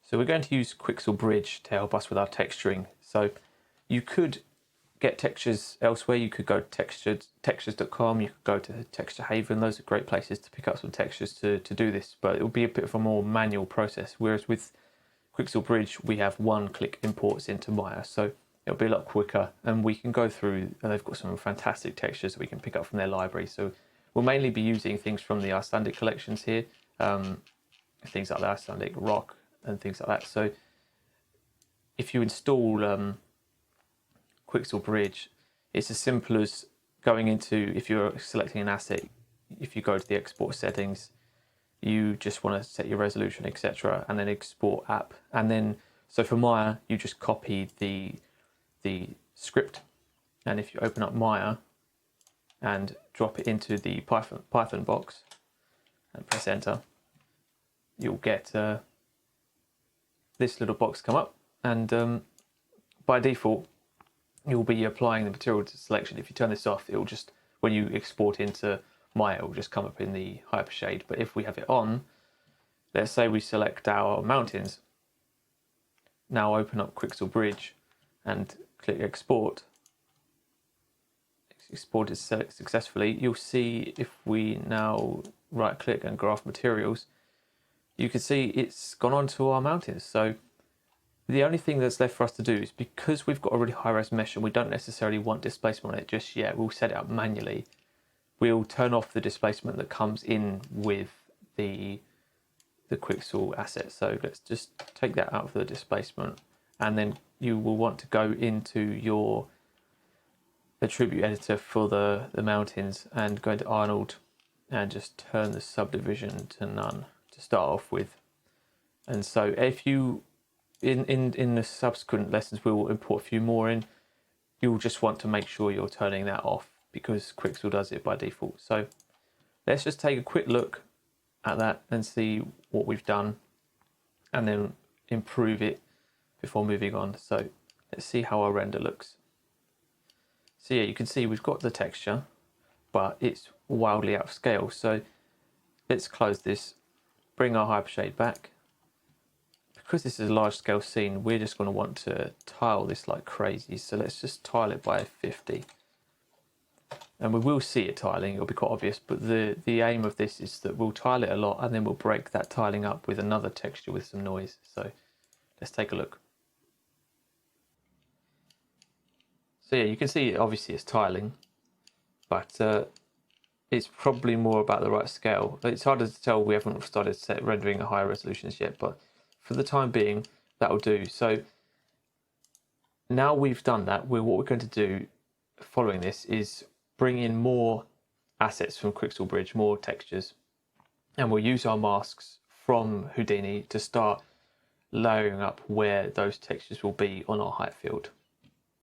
So we're going to use Quixel Bridge to help us with our texturing. So you could get textures elsewhere. You could go to textures.com, you could go to Texture Haven. Those are great places to pick up some textures to do this, but it will be a bit of a more manual process. Whereas with Quixel Bridge, we have one-click imports into Maya, so it'll be a lot quicker, and we can go through, and they've got some fantastic textures that we can pick up from their library. So we'll mainly be using things from the Icelandic collections here, things like the Icelandic rock and things like that. So if you install Quixel Bridge, it's as simple as going into, if you're selecting an asset, if you go to the export settings, you just want to set your resolution, etc., and then export app. And then, so for Maya, you just copy the script, and if you open up Maya and drop it into the Python box and press enter, you'll get this little box come up, and by default you'll be applying the material to selection. If you turn this off, it will just, when you export into Maya, it will just come up in the hypershade. But if we have it on, let's say we select our mountains, now open up Quixel Bridge and click export. Exported successfully. You'll see if we now right click and graph materials, you can see it's gone on to our mountains. So the only thing that's left for us to do is, because we've got a really high res mesh and we don't necessarily want displacement on it just yet, we'll set it up manually. We'll turn off the displacement that comes in with the Quixel asset. So let's just take that out for the displacement, and then you will want to go into your attribute editor for the mountains and go into Arnold and just turn the subdivision to none to start off with. And so if you in the subsequent lessons we will import a few more in, you'll just want to make sure you're turning that off because Quixel does it by default. So let's just take a quick look at that and see what we've done, and then improve it before moving on. So let's see how our render looks. So yeah, you can see we've got the texture, but it's wildly out of scale. So let's close this, bring our hypershade back. Because this is a large scale scene, we're just going to want to tile this like crazy. So let's just tile it by 50. And we will see it tiling, it'll be quite obvious, but the aim of this is that we'll tile it a lot and then we'll break that tiling up with another texture with some noise. So let's take a look. So yeah, you can see obviously it's tiling, but it's probably more about the right scale. It's harder to tell, we haven't started rendering at higher resolutions yet, but for the time being, that'll do. So now we've done that, what we're going to do following this is bring in more assets from Quixel Bridge, more textures, and we'll use our masks from Houdini to start layering up where those textures will be on our height field.